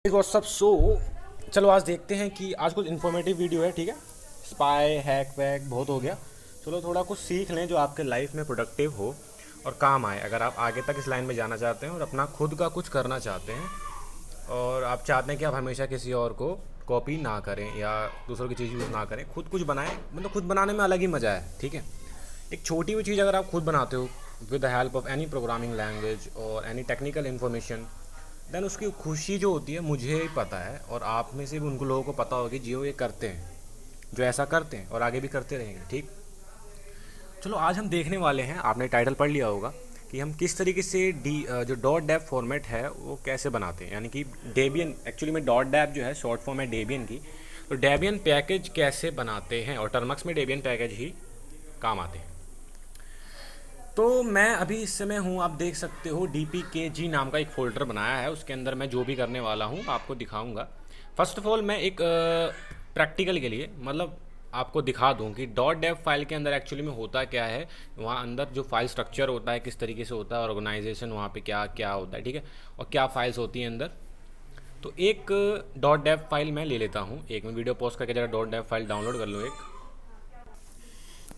WhatsApp सो चलो आज देखते हैं कि आज कुछ इन्फॉर्मेटिव वीडियो है। ठीक है, स्पाई हैक वैक बहुत हो गया। चलो थोड़ा कुछ सीख लें जो आपके लाइफ में प्रोडक्टिव हो और काम आए। अगर आप आगे तक इस लाइन में जाना चाहते हैं और अपना खुद का कुछ करना चाहते हैं और आप चाहते हैं कि आप हमेशा किसी और को कॉपी ना करें या दूसरों की चीज़ यूज़ ना करें, खुद कुछ बनाएं। मतलब खुद बनाने में अलग ही मज़ा है। ठीक है, एक छोटी भी चीज़ अगर आप खुद बनाते हो with the help of any programming language और एनी टेक्निकल इन्फॉर्मेशन, देन उसकी खुशी जो होती है मुझे ही पता है और आप में से भी उनको लोगों को पता होगी जो ये करते हैं, जो ऐसा करते हैं और आगे भी करते रहेंगे। ठीक, चलो आज हम देखने वाले हैं, आपने टाइटल पढ़ लिया होगा, कि हम किस तरीके से जो डॉट डेव फॉर्मेट है वो कैसे बनाते हैं। यानी कि डेबियन, एक्चुअली में डॉट डेव जो है शॉर्ट फॉर्म है डेबियन की, तो डेबियन पैकेज कैसे बनाते हैं और टर्मक्स में डेबियन पैकेज ही काम आते हैं। तो मैं अभी इस समय हूँ, आप देख सकते हो DPKG नाम का एक फ़ोल्डर बनाया है। उसके अंदर मैं जो भी करने वाला हूँ आपको दिखाऊंगा। फर्स्ट ऑफ ऑल मैं एक प्रैक्टिकल के लिए मतलब आपको दिखा दूँ कि डॉट डेव फाइल के अंदर एक्चुअली में होता क्या है। वहाँ अंदर जो फाइल स्ट्रक्चर होता है किस तरीके से होता है, ऑर्गेनाइजेशन वहाँ पे क्या क्या होता है। ठीक है, और क्या फाइल्स होती हैं अंदर। तो एक डॉट डेव फाइल मैं ले लेता हूँ, एक मैं वीडियो पॉज करके जरा डॉट डेव फाइल डाउनलोड कर लूँ एक।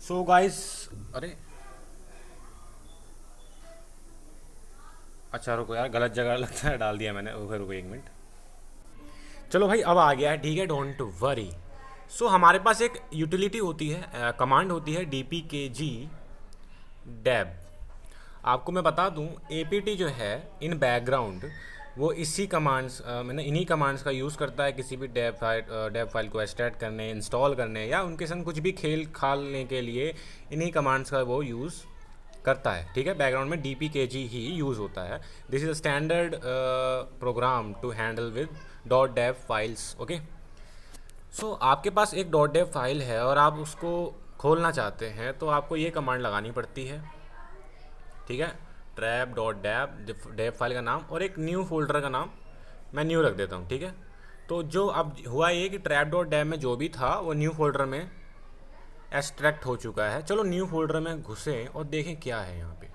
सो गाइस, अरे अच्छा रुको यार, गलत जगह लगता है डाल दिया मैंने। ओके रुको एक मिनट। चलो भाई अब आ गया है। ठीक है, डोंट वरी। सो हमारे पास एक यूटिलिटी होती है, कमांड होती है DPKG डेब। आपको मैं बता दूं, APT जो है इन बैकग्राउंड वो इसी कमांड्स मैंने इन्हीं कमांड्स का यूज़ करता है किसी भी डेब फाइल को एक्सट्रैक्ट करने, इंस्टॉल करने या उनके संग कुछ भी खेल खालने के लिए इन्हीं कमांड्स का वो यूज़ करता है। ठीक है, बैकग्राउंड में DPKG ही यूज़ होता है। This is a standard program to handle with dot dev files. Okay, so आपके पास एक डॉट डेव फाइल है और आप उसको खोलना चाहते हैं तो आपको ये कमांड लगानी पड़ती है। ठीक है, ट्रैप डॉट डेव फाइल का नाम और एक न्यू फोल्डर का नाम मैं न्यू रख देता हूँ। ठीक है, तो जो अब हुआ ये कि ट्रैप डॉट डेव में जो भी था वो न्यू फोल्डर में एक्सट्रैक्ट हो चुका है। चलो न्यू फोल्डर में घुसें और देखें क्या है यहाँ पे।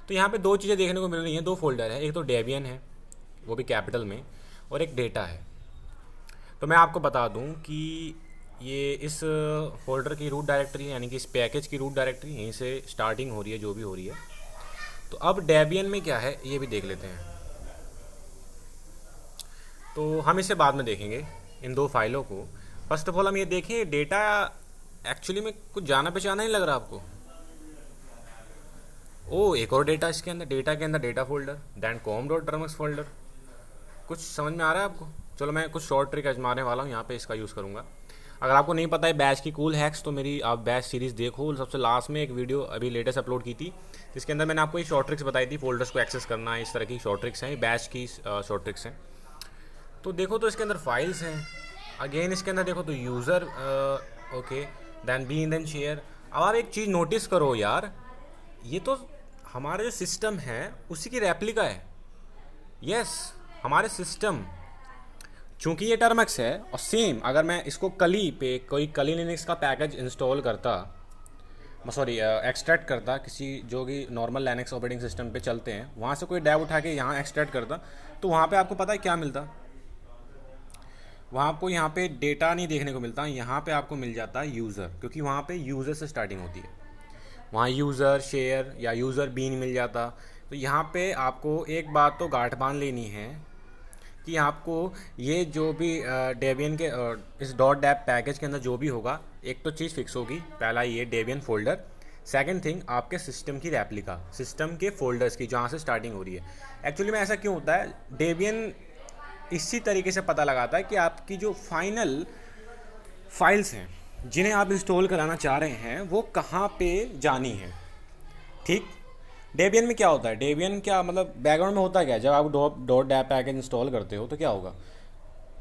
तो यहाँ पे दो चीज़ें देखने को मिल रही हैं, दो फोल्डर है। एक तो डेबियन है वो भी कैपिटल में, और एक डेटा है। तो मैं आपको बता दूँ कि ये इस फोल्डर की रूट डायरेक्टरी यानी कि इस पैकेज की रूट डायरेक्टरी यहीं से स्टार्टिंग हो रही है जो भी हो रही है। तो अब डेबियन में क्या है ये भी देख लेते हैं। तो हम इसे बाद में देखेंगे इन दो फाइलों को। फर्स्ट ऑफ ऑल हम ये देखें, डेटा एक्चुअली में कुछ जाना पहचाना नहीं लग रहा आपको। ओ एक और डेटा इसके अंदर, डेटा के अंदर data folder, then com dot Termux folder. कुछ समझ में आ रहा है आपको? चलो मैं कुछ शॉर्ट ट्रिक आजमाने वाला हूँ, यहाँ पे इसका यूज़ करूँगा। अगर आपको नहीं पता है बैच की कूल हैक्स तो मेरी आप बैच सीरीज़ देखो। सबसे लास्ट में एक वीडियो अभी लेटेस्ट अपलोड की थी जिसके अंदर मैंने आपको ये शॉर्ट ट्रिक्स बताई थी, फोल्डर्स को एक्सेस करना है, इस तरह की शॉर्ट ट्रिक्स हैं, बैच की शॉर्ट ट्रिक्स हैं। तो देखो तो इसके अंदर फाइल्स हैं, अगेन इसके अंदर देखो तो user, okay, then bin then share. अब आप एक चीज़ नोटिस करो यार, ये तो हमारा जो सिस्टम है उसी की रेप्लिका है। यस, हमारे सिस्टम, चूँकि ये टर्मक्स है और सेम अगर मैं इसको कली पे कोई कली लिनक्स का पैकेज इंस्टॉल करता, सॉरी एक्सट्रैक्ट करता किसी जो कि नॉर्मल लिनक्स ऑपरेटिंग सिस्टम पे चलते हैं, वहाँ से कोई डेव उठा के यहाँ एक्सट्रैक्ट करता, तो वहाँ पे आपको पता है क्या मिलता? वहाँ आपको यहाँ पे डेटा नहीं देखने को मिलता, यहाँ पे आपको मिल जाता है यूज़र, क्योंकि वहाँ पे यूज़र से स्टार्टिंग होती है। वहाँ यूज़र शेयर या यूज़र बीन मिल जाता। तो यहाँ पे आपको एक बात तो गांठ बांध लेनी है कि आपको ये जो भी डेबियन के इस डॉट डेब पैकेज के अंदर जो भी होगा, एक तो चीज़ फिक्स होगी, पहला ये डेबियन फोल्डर, सेकंड थिंग आपके सिस्टम की रेप्लिका, सिस्टम के फोल्डर्स की जहाँ से स्टार्टिंग हो रही है। एक्चुअली में ऐसा क्यों होता है, डेबियन इसी तरीके से पता लगाता है कि आपकी जो फाइनल फाइल्स हैं जिन्हें आप इंस्टॉल कराना चाह रहे हैं वो कहाँ पे जानी है। ठीक, डेबियन में क्या होता है, डेबियन क्या मतलब बैकग्राउंड में होता है क्या, जब आप डॉट डेब पैकेज इंस्टॉल करते हो तो क्या होगा,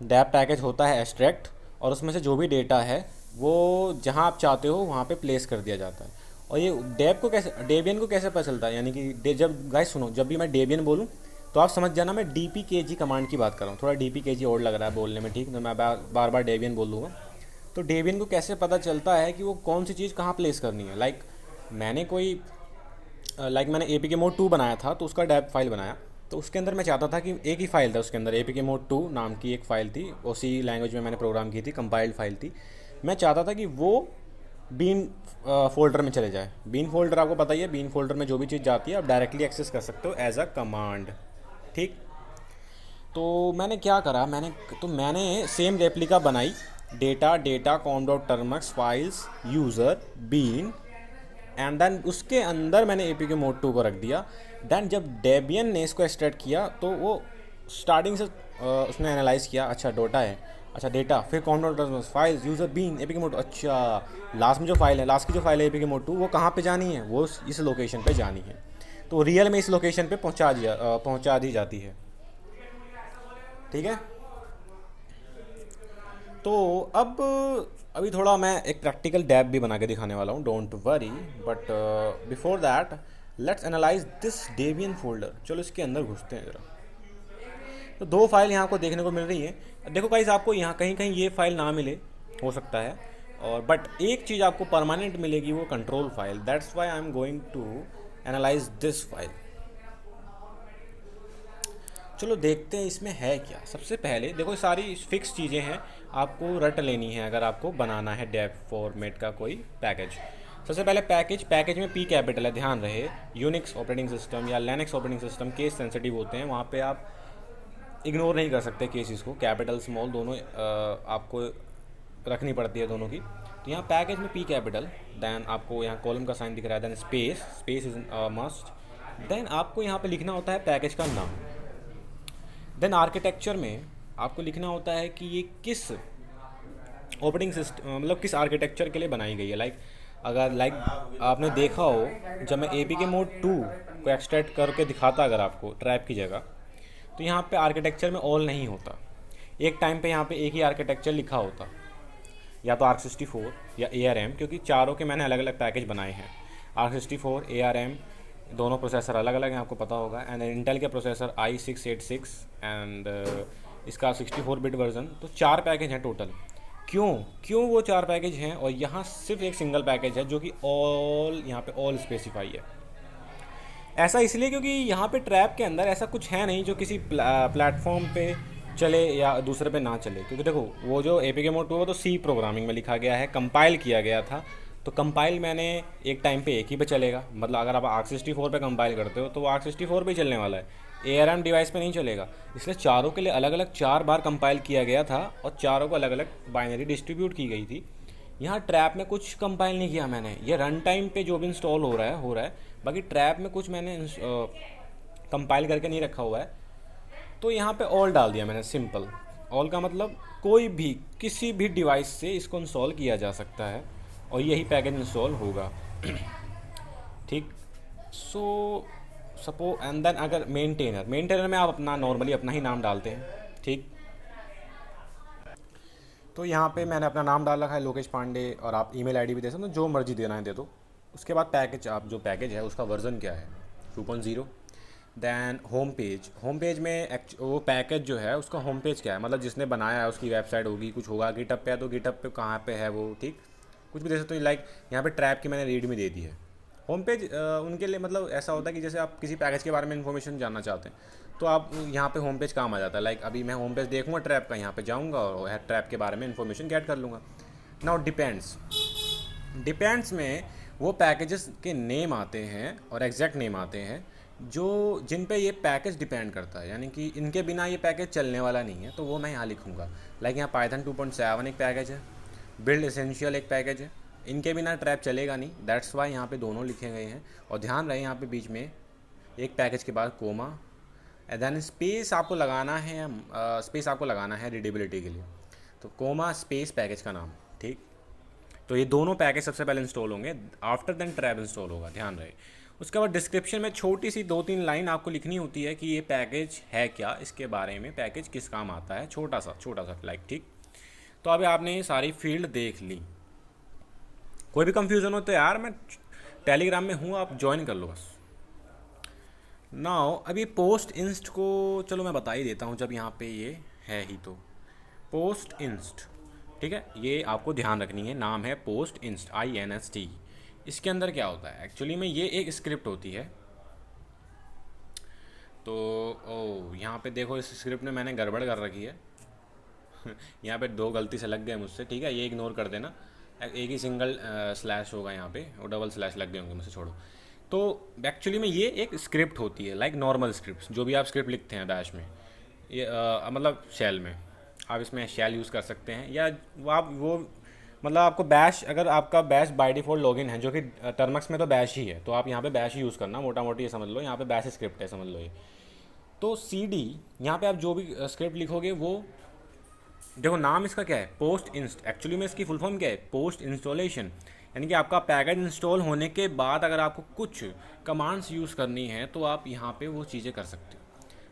डेब पैकेज होता है एक्सट्रैक्ट और उसमें से जो भी डेटा है वो जहाँ आप चाहते हो वहाँ पे प्लेस कर दिया जाता है। और ये डेबियन को कैसे पता चलता है, यानी कि जब गाइस सुनो, जब भी मैं डेबियन बोलूँ तो आप समझ जाना मैं DPKG कमांड की बात कर रहा हूँ। थोड़ा DPKG और लग रहा है बोलने में, ठीक, तो मैं बार बार डेबियन बोल दूँगा। तो डेबियन को कैसे पता चलता है कि वो कौन सी चीज़ कहाँ प्लेस करनी है। मैंने APK मोड 2 बनाया था तो उसका डेब फाइल बनाया, तो उसके अंदर मैं चाहता था कि एक ही फ़ाइल था उसके अंदर, APK Mode 2 नाम की एक फ़ाइल थी, उसी लैंग्वेज में मैंने प्रोग्राम की थी, कंपाइल्ड फाइल थी। मैं चाहता था कि वो बीन फोल्डर में चले जाए। बीन फोल्डर आपको पता ही है, बीन फोल्डर में जो भी चीज़ जाती है आप डायरेक्टली एक्सेस कर सकते हो एज अ कमांड, ठीक। तो मैंने क्या करा, मैंने सेम रेप्लिका बनाई, data data com dot Termux files user bin, and then उसके अंदर मैंने APK Mode 2 को रख दिया। देन जब डेबियन ने इसको एक्सट्रैक्ट किया तो वो स्टार्टिंग से उसने एनालाइज किया, अच्छा डोटा है, अच्छा डेटा, फिर com dot files user bin APK Mode 2, अच्छा लास्ट में जो फाइल है, लास्ट की जो फाइल है APK Mode 2 वो कहाँ पे जानी है, वो इस लोकेशन पे जानी है। तो रियल में इस लोकेशन पे पहुँचा दी जाती है, ठीक है। तो अब अभी थोड़ा मैं एक प्रैक्टिकल डैब भी बना के दिखाने वाला हूँ, don't worry, but before that let's analyse this Debian folder. चलो इसके अंदर घुसते हैं ज़रा। तो दो फाइल यहाँ आपको देखने को मिल रही है। देखो गाइस, आपको यहाँ कहीं कहीं ये फाइल ना मिले, हो सकता है, और बट एक चीज़ आपको परमानेंट मिलेगी, वो control file. That's why I am going to analyse this file. चलो देखते हैं इसमें है क्या। सबसे पहले देखो सारी फिक्स चीज़ें हैं, आपको रट लेनी है अगर आपको बनाना है डेव फॉर्मेट का कोई पैकेज। सबसे पहले पैकेज में P कैपिटल है, ध्यान रहे। यूनिक्स ऑपरेटिंग सिस्टम या Linux operating system case sensitive होते हैं, वहाँ पे आप इग्नोर नहीं कर सकते केसेस को, कैपिटल स्मॉल दोनों आपको रखनी पड़ती है दोनों की। तो यहाँ पैकेज में P कैपिटल, देन आपको यहाँ कॉलम का साइन दिख रहा है, then space is must, then आपको यहाँ पे लिखना होता है पैकेज का नाम। देन आर्किटेक्चर में आपको लिखना होता है कि ये किस ऑपरेटिंग सिस्टम, मतलब किस आर्किटेक्चर के लिए बनाई गई है। लाइक आपने देखा हो, जब मैं APK Mode 2 को एक्सट्रैक्ट करके दिखाता अगर आपको ट्रैप की जगह, तो यहाँ पे आर्किटेक्चर में ऑल नहीं होता, एक टाइम पे यहाँ पे एक ही आर्किटेक्चर लिखा होता, या तो ARC64 या ARM, क्योंकि चारों के मैंने अलग अलग पैकेज बनाए हैं। ARC64 ARM दोनों प्रोसेसर अलग अलग हैं, आपको पता होगा, एंड इंटेल के प्रोसेसर i686 एंड इसका 64 बिट वर्जन। तो 4 पैकेज हैं टोटल। क्यों वो 4 पैकेज हैं और यहाँ सिर्फ एक सिंगल पैकेज है जो कि ऑल, यहाँ पे ऑल स्पेसिफाई है। ऐसा इसलिए क्योंकि यहाँ पे ट्रैप के अंदर ऐसा कुछ है नहीं जो किसी प्लेटफॉर्म पे चले या दूसरे पे ना चले। क्योंकि देखो वो जो APK Mode 2 वो तो C प्रोग्रामिंग में लिखा गया है, कंपाइल किया गया था, तो कंपाइल मैंने एक टाइम पे एक ही पे चलेगा। मतलब अगर आप ARC64 पे कंपाइल करते हो तो वो ARC64 पे चलने वाला है, ARM डिवाइस पे नहीं चलेगा। इसलिए चारों के लिए अलग अलग 4 बार कंपाइल किया गया था और चारों को अलग अलग बाइनरी डिस्ट्रीब्यूट की गई थी। यहाँ ट्रैप में कुछ कंपाइल नहीं किया मैंने, ये रन टाइम पे जो भी इंस्टॉल हो रहा है। बाकी ट्रैप में कुछ मैंने कंपाइल करके नहीं रखा हुआ है। तो यहाँ पे ऑल डाल दिया मैंने, सिंपल। ऑल का मतलब कोई भी किसी भी डिवाइस से इसको इंस्टॉल किया जा सकता है और यही पैकेज इंस्टॉल होगा, ठीक। सपोज एंड देन अगर मेंटेनर में आप अपना नॉर्मली अपना ही नाम डालते हैं, ठीक। तो यहाँ पे मैंने अपना नाम डाल रखा है लोकेश पांडे, और आप ईमेल आईडी भी दे सकते हो, जो मर्जी देना है दे दो। उसके बाद पैकेज, आप जो पैकेज है उसका वर्जन क्या है, 2.0। दैन होम पेज में वो पैकेज जो है उसका होम पेज क्या है, मतलब जिसने बनाया है उसकी वेबसाइट होगी, कुछ होगा। गिटअप पे है तो गिटअप पे कहाँ पे है वो, ठीक। कुछ भी दे सकते हो। लाइक यहाँ पे ट्रैप की मैंने रीड में दे दी है। होम पेज उनके लिए मतलब ऐसा होता है कि जैसे आप किसी पैकेज के बारे में इन्फॉर्मेशन जानना चाहते हैं तो आप यहाँ पे होम पेज काम आ जाता है। लाइक अभी मैं होम पेज देखूँगा ट्रैप का, यहाँ पे जाऊँगा और ट्रैप के बारे में इन्फॉर्मेशन गेट कर लूँगा। नाउ डिपेंड्स में वो पैकेजेस के नेम आते हैं और एग्जैक्ट नेम आते हैं जो जिन पे ये पैकेज डिपेंड करता है, यानी कि इनके बिना ये पैकेज चलने वाला नहीं है, तो वो मैं यहाँ लिखूँगा। लाइक यहाँ पाइथन 2.7 एक पैकेज है, बिल्ड एसेंशियल एक पैकेज है, इनके बिना ट्रैप चलेगा नहीं। दैट्स वाई यहाँ पे दोनों लिखे गए हैं। और ध्यान रहे यहाँ पे बीच में एक पैकेज के बाद कोमा, देन स्पेस आपको लगाना है रीडेबिलिटी के लिए, तो कोमा स्पेस पैकेज का नाम, ठीक। तो ये दोनों पैकेज सबसे पहले इंस्टॉल होंगे, आफ्टर देन ट्रैप इंस्टॉल होगा, ध्यान रहे। उसके बाद डिस्क्रिप्शन में छोटी सी 2-3 लाइन आपको लिखनी होती है कि ये पैकेज है क्या, इसके बारे में, पैकेज किस काम आता है, छोटा सा लाइक, ठीक। तो अभी आपने ये सारी फील्ड देख ली। कोई भी कंफ्यूजन हो तो यार मैं टेलीग्राम में हूँ, आप ज्वाइन कर लो बस। नाउ अभी पोस्ट इंस्ट को चलो मैं बता ही देता हूँ, जब यहाँ पे ये है ही तो पोस्ट इंस्ट, ठीक है। ये आपको ध्यान रखनी है, नाम है पोस्ट इंस्ट, INST। इसके अंदर क्या होता है एक्चुअली में, ये एक स्क्रिप्ट होती है। तो ओ यहाँ पे देखो इस स्क्रिप्ट में मैंने गड़बड़ कर रखी है। यहाँ पे 2 गलती से लग गए मुझसे, ठीक है, ये इग्नोर कर देना। एक ही सिंगल स्लैश होगा यहाँ पे, और डबल स्लैश लग गए होंगे मुझसे, छोड़ो। तो एक्चुअली में ये एक स्क्रिप्ट होती है, लाइक नॉर्मल स्क्रिप्ट जो भी आप स्क्रिप्ट लिखते हैं बैश में, ये मतलब शेल में। आप इसमें शेल यूज़ कर सकते हैं, या वो मतलब आपको बैश, अगर आपका बैश बाय डिफ़ॉल्ट लॉगिन है, जो कि टर्मक्स में तो बैश ही है, तो आप यहाँ पे बैश ही यूज़ करना, मोटा मोटी ये समझ लो, यहाँ पे बैश स्क्रिप्ट है, समझ लो ये। तो सी डी, यहाँ पे आप जो भी स्क्रिप्ट लिखोगे वो, देखो नाम इसका क्या है, पोस्ट इंस्ट, एक्चुअली में इसकी फुल फॉर्म क्या है, पोस्ट इंस्टॉलेशन। यानी कि आपका पैकेज इंस्टॉल होने के बाद अगर आपको कुछ कमांड्स यूज़ करनी है तो आप यहाँ पे वो चीज़ें कर सकते हो।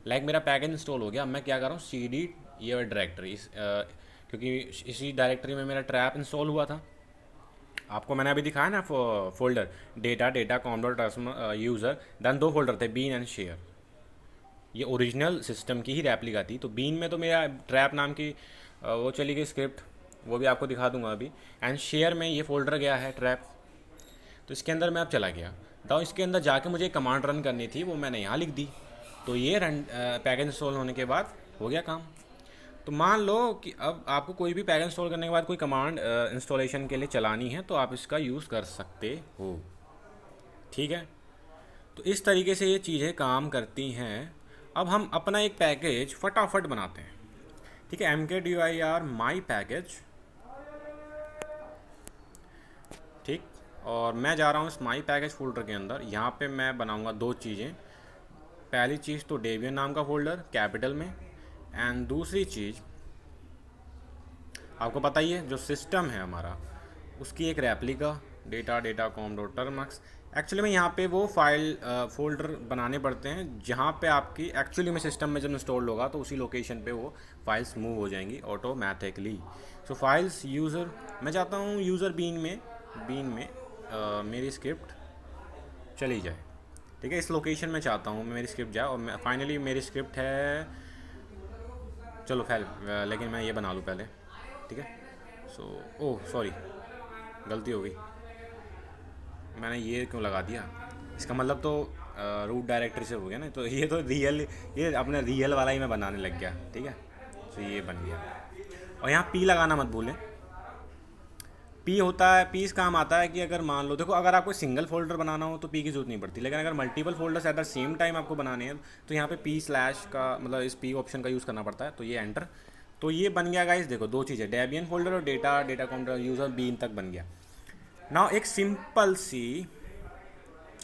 लाइक मेरा पैकेज इंस्टॉल हो गया, अब मैं क्या कर रहा हूँ, सी डी ये डायरेक्टरी, क्योंकि इसी डायरेक्टरी में मेरा ट्रैप इंस्टॉल हुआ था। आपको मैंने अभी दिखाया ना folder, data com dot user, then 2 folder थे, बीन एंड शेयर। ये ओरिजिनल सिस्टम की ही रेप्लिका थी। तो बीन में तो मेरा ट्रैप नाम की वो चली गई स्क्रिप्ट, वो भी आपको दिखा दूंगा अभी। एंड शेयर में ये फोल्डर गया है ट्रैप, तो इसके अंदर मैं अब चला गया। तो इसके अंदर जाके मुझे कमांड रन करनी थी, वो मैंने यहाँ लिख दी। तो ये रन पैकेज इंस्टॉल होने के बाद हो गया काम। तो मान लो कि अब आपको कोई भी पैकेज इंस्टॉल करने के बाद कोई कमांड इंस्टॉलेशन के लिए चलानी है, तो आप इसका यूज़ कर सकते हो, ठीक है। तो इस तरीके से ये चीज़ें काम करती हैं। अब हम अपना एक पैकेज फटाफट बनाते हैं, ठीक है। mkdir माई पैकेज, ठीक। और मैं जा रहा हूँ इस माई पैकेज फोल्डर के अंदर। यहाँ पे मैं बनाऊँगा 2 चीज़ें। पहली चीज़ तो डेबियन नाम का फोल्डर कैपिटल में, एंड दूसरी चीज़ आपको पता ही है, जो सिस्टम है हमारा उसकी एक replica, data com dot Termux. Actually में यहाँ पे वो फाइल फोल्डर बनाने पड़ते हैं जहाँ पे आपकी एक्चुअली में सिस्टम में जब इंस्टॉल होगा तो उसी लोकेशन पे वो फाइल्स मूव हो जाएंगी ऑटोमेटिकली। सो फाइल्स यूज़र, मैं चाहता हूँ यूज़र बीन में मेरी स्क्रिप्ट चली जाए, ठीक है। इस लोकेशन में चाहता हूँ मेरी स्क्रिप्ट जाए, और फाइनली मेरी स्क्रिप्ट है, चलो लेकिन मैं ये बना लूँ पहले, ठीक है। ओह सॉरी, गलती हो गई, मैंने ये क्यों लगा दिया, इसका मतलब तो रूट डायरेक्टरी से हो गया ना। तो ये तो ये अपने रियल वाला ही मैं बनाने लग गया, ठीक है। तो ये बन गया। और यहाँ पी लगाना मत भूलें। पी होता है, पी इस काम आता है कि अगर मान लो, देखो अगर आपको सिंगल फोल्डर बनाना हो तो पी की जरूरत नहीं पड़ती, लेकिन अगर multiple folders at the same time आपको बनाने हैं तो यहाँ पे पी स्लैश का मतलब इस पी ऑप्शन का यूज़ करना पड़ता है। तो ये एंटर, तो ये बन गया गाइस। देखो 2 चीज़ें, डेबियन फोल्डर और डेटा कॉम यूज़र बीन तक बन गया। नाउ एक सिंपल सी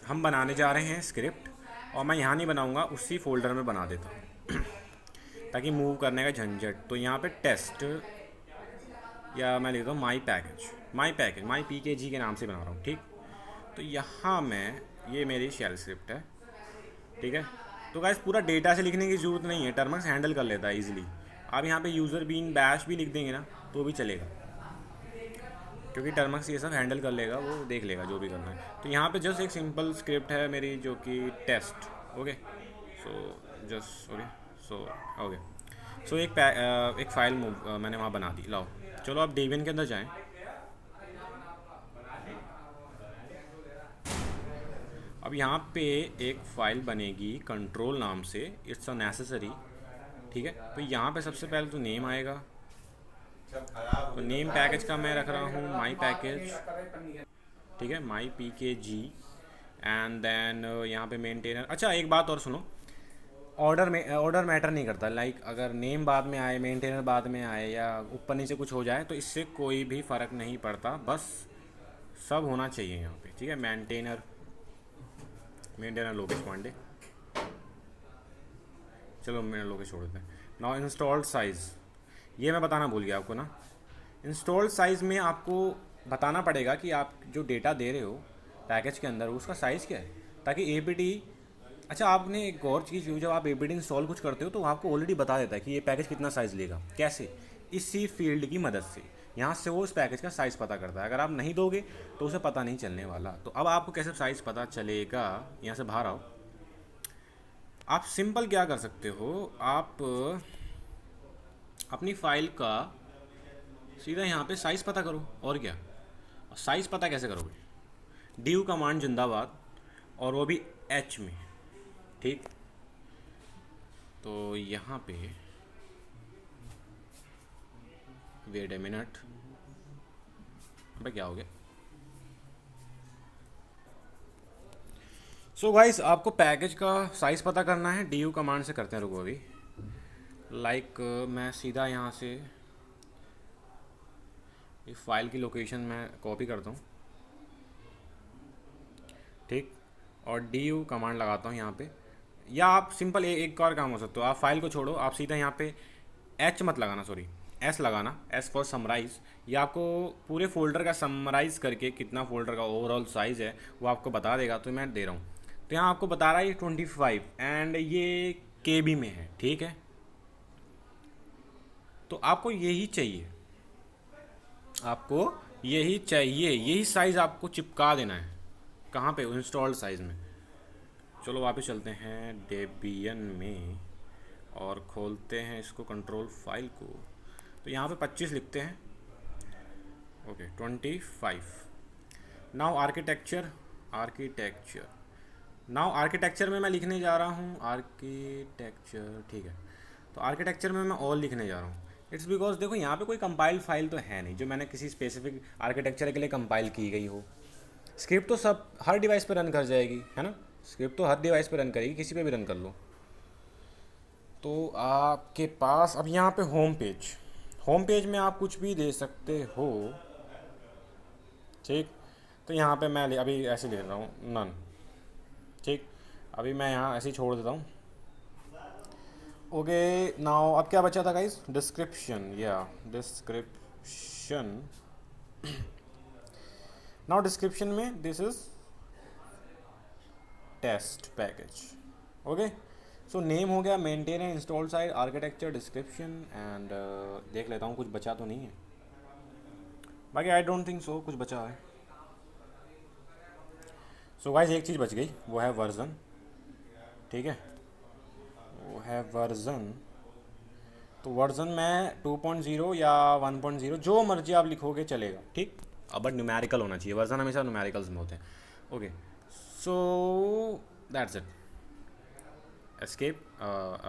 हम बनाने जा रहे हैं स्क्रिप्ट, और मैं यहाँ नहीं बनाऊँगा, उसी फोल्डर में बना देता हूँ ताकि मूव करने का झंझट। तो यहाँ पे टेस्ट, या मैं लिखता हूँ माई माई PKG के नाम से बना रहा हूँ, ठीक। तो यहाँ मैं, ये मेरी शेल स्क्रिप्ट है, ठीक है। तो गाइस पूरा डेटा से लिखने की ज़रूरत नहीं है, टर्मक्स हैंडल कर लेता है ईजिली। आप यहाँ पे यूज़र बीन बैश भी लिख देंगे ना तो भी चलेगा, क्योंकि टर्मक्स ये सब हैंडल कर लेगा, वो देख लेगा जो भी करना है। तो यहाँ पे जस्ट एक सिंपल स्क्रिप्ट है मेरी जो कि टेस्ट, ओके। सो एक फ़ाइल मैंने वहाँ बना दी। लाओ चलो आप डेबियन के अंदर जाएं। अब यहाँ पे एक फ़ाइल बनेगी कंट्रोल नाम से, इट्स अ नेसेसरी, ठीक है। तो यहाँ पे सबसे पहले तो नेम आएगा, तो नेम पैकेज का मैं रख रहा हूँ माई पैकेज, ठीक है, माई PKG। एंड देन यहाँ पे मेंटेनर। अच्छा एक बात और सुनो, ऑर्डर मैटर नहीं करता। लाइक अगर नेम बाद में आए, मेंटेनर बाद में आए, या ऊपर नीचे कुछ हो जाए तो इससे कोई भी फ़र्क नहीं पड़ता, बस सब होना चाहिए यहाँ पे, ठीक है। मेंटेनर लोकेश पांडे, चलो मेरे लोकेश छोड़ देते हैं। नाउ इंस्टॉल्ड साइज़, ये मैं बताना भूल गया आपको ना। इंस्टॉल्ड साइज़ में आपको बताना पड़ेगा कि आप जो डेटा दे रहे हो पैकेज के अंदर उसका साइज़ क्या है, ताकि APT, अच्छा आपने एक और चीज़, जब आप APT इंस्टॉल कुछ करते हो तो आपको ऑलरेडी बता देता है कि ये पैकेज कितना साइज़ लेगा। कैसे? इसी फील्ड की मदद से, यहाँ से वो उस पैकेज का साइज़ पता करता है। अगर आप नहीं दोगे तो उसे पता नहीं चलने वाला। तो अब आपको कैसे साइज़ पता चलेगा, यहाँ से बाहर आओ। आप सिंपल क्या कर सकते हो, आप अपनी फ़ाइल का सीधा यहाँ पे साइज़ पता करो, और क्या। साइज़ पता कैसे करोगे, div कमांड जिंदाबाद, और वो भी H में, ठीक। तो यहाँ पे वेट ए मिनट, अबे क्या हो गया। सो गाइस, आपको पैकेज का साइज़ पता करना है, डी यू कमांड से करते हैं। रुको अभी, मैं सीधा यहाँ से इस फाइल की लोकेशन मैं कॉपी करता हूँ, ठीक, और डी यू कमांड लगाता हूँ यहाँ पे। या आप सिंपल एक और काम हो सकता हो, आप फाइल को छोड़ो, आप सीधा यहाँ पे एच मत लगाना, सॉरी एस लगाना, एस फॉर समराइज। ये आपको पूरे फोल्डर का समराइज़ करके कितना फोल्डर का ओवरऑल साइज़ है वो आपको बता देगा। तो मैं दे रहा हूँ, तो यहाँ आपको बता रहा है ये 25 एंड ये KB में है, ठीक है। तो आपको यही चाहिए, आपको यही चाहिए, यही साइज़ आपको चिपका देना है। कहाँ पे? इंस्टॉल्ड साइज़ में। चलो वापस चलते हैं डेबियन में और खोलते हैं इसको, कंट्रोल फाइल को। तो यहाँ पे 25 लिखते हैं, ओके 25। नाउ आर्किटेक्चर में मैं लिखने जा रहा हूँ आर्किटेक्चर, ठीक है। तो आर्किटेक्चर में मैं ऑल लिखने जा रहा हूँ। इट्स बिकॉज देखो यहाँ पे कोई कंपाइल फाइल तो है नहीं जो मैंने किसी स्पेसिफिक आर्किटेक्चर के लिए कंपाइल की गई हो। स्क्रिप्ट तो सब हर डिवाइस पे रन कर जाएगी, है ना। स्क्रिप्ट तो हर डिवाइस पे रन करेगी, किसी पे भी रन कर लो। तो आपके पास अब यहाँ पे होम पेज में आप कुछ भी दे सकते हो, ठीक। तो यहाँ पे मैं अभी ऐसे लिख रहा हूँ नन, ठीक। अभी मैं यहाँ ऐसे ही छोड़ देता हूँ, ओके। नाउ अब क्या बचा था गाइस? डिस्क्रिप्शन, नाउ डिस्क्रिप्शन में this is test package, okay. So name हो गया, मेंटेन है, install size, architecture, description and देख लेता हूँ कुछ बचा तो नहीं है। बाकी आई डोंट थिंक सो कुछ बचा है। सो गाइस एक चीज़ बच गई, वो है वर्जन, ठीक है, वो है वर्जन। तो वर्जन में 2.0 या 1.0 जो मर्जी आप लिखोगे चलेगा, ठीक। अब बट न्यूमेरिकल होना चाहिए, वर्जन हमेशा न्यूमेरिकल्स में होते हैं, okay. So that's it, escape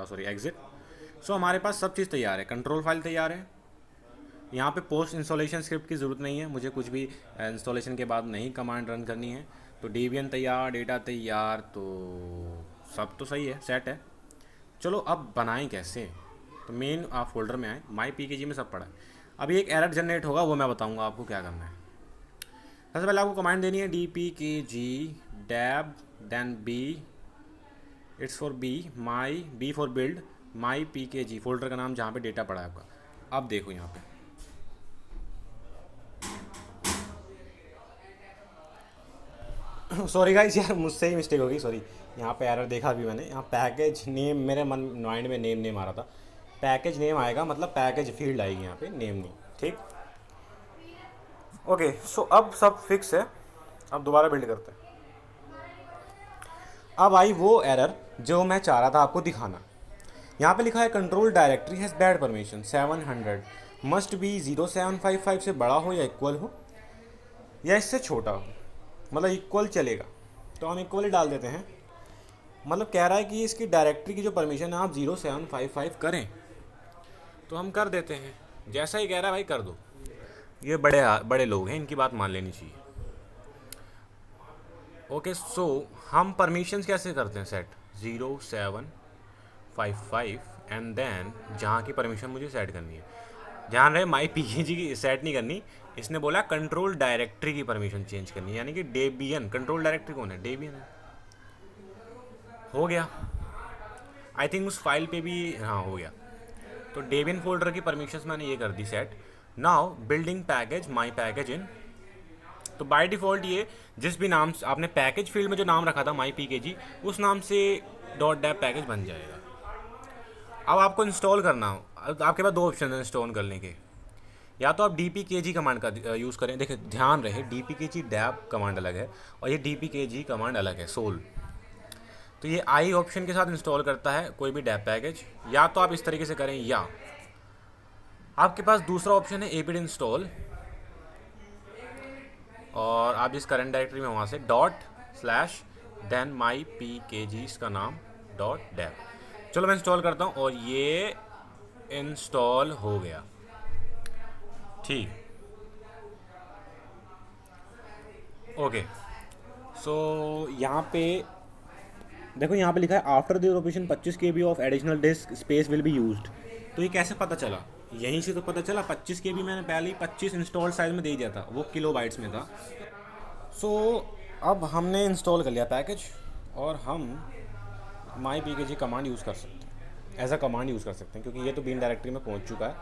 sorry exit. So हमारे पास सब चीज़ तैयार है, कंट्रोल फाइल तैयार है। यहाँ पे पोस्ट इंस्टॉलेशन स्क्रिप्ट की ज़रूरत नहीं है, मुझे कुछ भी इंस्टॉलेशन के बाद नहीं कमांड रन करनी है। तो डेबियन तैयार, डेटा तैयार, तो सब तो सही है, सेट है। चलो अब बनाएं कैसे। तो मेन आप फोल्डर में आए, माई PKG में सब पड़ा है। अभी एक एरर जनरेट होगा, वो मैं बताऊंगा आपको क्या करना है। सबसे पहले आपको कमांड देनी है DPKG deb then B, it's for B for build my PKG, folder का नाम जहाँ पे डेटा पड़ा है आपका। अब देखो यहाँ पे सॉरी गाइस यार, मुझसे ही मिस्टेक हो गई, सॉरी। यहाँ पे एरर देखा अभी मैंने, यहाँ पैकेज नेम, मेरे माइंड में नेम आ रहा था। पैकेज नेम आएगा, मतलब पैकेज फील्ड आएगी यहाँ पे, नेम नहीं, ठीक। ओके, सो अब सब फिक्स है। अब दोबारा बिल्ड करते हैं। अब आई वो एरर जो मैं चाह रहा था आपको दिखाना। यहाँ पे लिखा है control directory has bad permission 700 must be 0755 से बड़ा हो या इक्वल हो या इससे छोटा हो, मतलब इक्वल चलेगा। तो हम इक्वल ही डाल देते हैं। मतलब कह रहा है कि इसकी डायरेक्टरी की जो परमिशन है आप 0755 करें, तो हम कर देते हैं। जैसा ही कह रहा है भाई कर दो, ये बड़े लोग हैं, इनकी बात मान लेनी चाहिए। ओके, सो हम परमिशंस कैसे करते हैं सेट? 0755 एंड देन जहाँ की परमिशन मुझे सेट करनी है, ध्यान रहे माई PKG की सेट नहीं करनी, इसने बोला कंट्रोल डायरेक्टरी की परमिशन चेंज करनी है, यानी कि डेबियन। कंट्रोल डायरेक्टरी कौन है? डेबियन है। हो गया, आई थिंक उस फाइल पे भी हाँ हो गया। तो डेबियन फोल्डर की परमिशंस मैंने ये कर दी set. Now building package my package in, तो बाय डिफ़ॉल्ट ये जिस भी नाम से आपने पैकेज फील्ड में जो नाम रखा था माई PKG, उस नाम से .deb पैकेज बन जाएगा। अब आपको इंस्टॉल करना हो, आपके पास दो ऑप्शन हैं इंस्टॉल करने के। या तो आप DPKG कमांड का यूज़ करें। देखिए ध्यान रहे, DPKG डैब कमांड अलग है और ये DPKG कमांड अलग है, सोल। तो ये आई ऑप्शन के साथ इंस्टॉल करता है कोई भी डैब पैकेज। या तो आप इस तरीके से करें, या आपके पास दूसरा ऑप्शन है apid इंस्टॉल, और आप जिस करंट डायरेक्टरी में वहाँ से ./ देन माई PKG का नाम .deb। चलो मैं इंस्टॉल करता हूँ और ये इंस्टॉल हो गया। ठीक, ओके। सो यहाँ पे देखो, यहाँ पे लिखा है after the operation 25 KB of additional disc space will be used. तो ये कैसे पता चला? यहीं से तो पता चला। 25 KB मैंने पहले ही 25 इंस्टॉल साइज में दे ही दिया था, वो किलो बाइट्स में था। सो अब हमने इंस्टॉल कर लिया पैकेज और हम mypkg कमांड यूज़ कर सकते हैं, एज अ कमांड यूज़ कर सकते हैं, क्योंकि ये तो बिन डायरेक्टरी में पहुंच चुका है।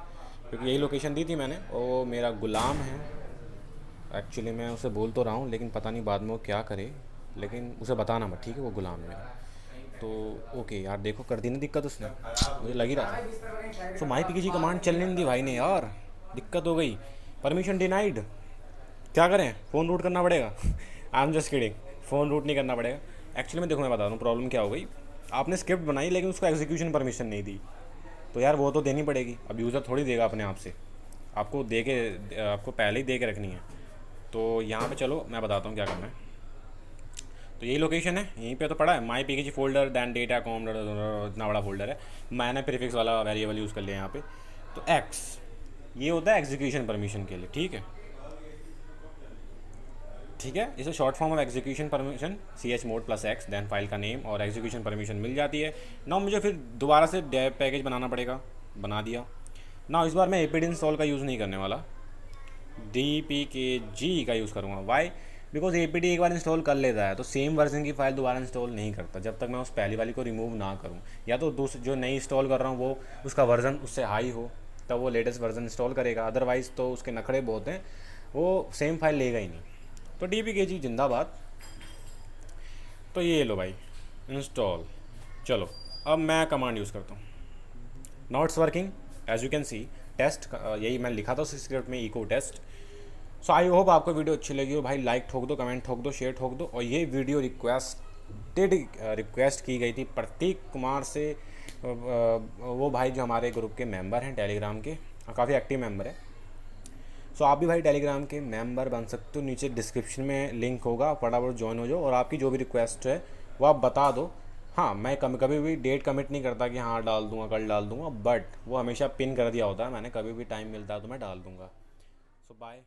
क्योंकि यही लोकेशन दी थी मैंने, वो मेरा गुलाम है एक्चुअली। मैं उसे बोल तो रहा हूँ, लेकिन पता नहीं बाद में वो क्या करे, लेकिन उसे बताना मत, ठीक है? वो गुलाम मेरा। तो ओके यार, देखो कर दी ना दिक्कत उसने, मुझे लग ही रहा था। सो mypkg कमांड चलने नहीं दी भाई ने यार, दिक्कत हो गई। परमिशन डिनाइड, क्या करें? फ़ोन रूट करना पड़ेगा। I am just kidding, phone root नहीं करना पड़ेगा। एक्चुअली मैं देखो, मैं बता रहा हूँ प्रॉब्लम क्या हो गई। आपने स्क्रिप्ट बनाई लेकिन उसको एग्जीक्यूशन परमिशन नहीं दी, तो यार वो तो देनी पड़ेगी। अब यूज़र थोड़ी देगा अपने आप से, आपको दे के, आपको पहले ही दे के रखनी है। तो यहाँ पे चलो मैं बताता हूँ क्या करना है। तो यही लोकेशन है, यहीं पे तो पड़ा है mypkg folder then data com, इतना बड़ा फोल्डर है। मैंने प्रीफिक्स वाला वेरिएबल यूज़ कर लिया यहाँ पे। तो एक्स ये होता है एग्जीक्यूशन परमिशन के लिए, ठीक है? ठीक है, इसे short form of execution permission chmod plus X, then file का नेम और एग्जीक्यूशन परमिशन मिल जाती है। ना मुझे फिर दोबारा से डेव पैकेज बनाना पड़ेगा, बना दिया ना। इस बार मैं apd इंस्टॉल का यूज़ नहीं करने वाला, dpkg का यूज़ करूँगा। वाई? बिकॉज apd एक बार इंस्टॉल कर लेता है तो सेम वर्जन की फ़ाइल दोबारा इंस्टॉल नहीं करता जब तक मैं उस पहली वाली को रिमूव ना करूँ, या तो दूसरी जो नई इंस्टॉल कर रहा हूँ वो उसका वर्जन उससे हाई हो, तब वो लेटेस्ट वर्जन इंस्टॉल करेगा। अदरवाइज़ तो उसके नखरे बहुत हैं, वो सेम फाइल लेगा ही नहीं। तो dpkg जिंदाबाद। तो ये लो भाई इंस्टॉल। चलो अब मैं कमांड यूज़ करता हूँ। Now it's working as you can see. Test, यही मैं लिखा था उस स्क्रिप्ट में, echo test. So I hope आपको वीडियो अच्छी लगी हो भाई। लाइक ठोक दो, कमेंट ठोक दो, शेयर ठोक दो। और ये वीडियो रिक्वेस्ट की गई थी प्रतीक कुमार से, वो भाई जो हमारे ग्रुप के मेंबर हैं टेलीग्राम के, काफ़ी एक्टिव मेंबर है। सो आप भी भाई टेलीग्राम के मेंबर बन सकते हो, नीचे डिस्क्रिप्शन में लिंक होगा, फटाफट ज्वाइन हो जाओ और आपकी जो भी रिक्वेस्ट है वो आप बता दो। हाँ, मैं कभी भी डेट कमिट नहीं करता कि हाँ डाल दूंगा, कल डाल दूंगा, बट वो हमेशा पिन कर दिया होता है मैंने, कभी भी टाइम मिलता है तो मैं डाल दूंगा। सो बाय।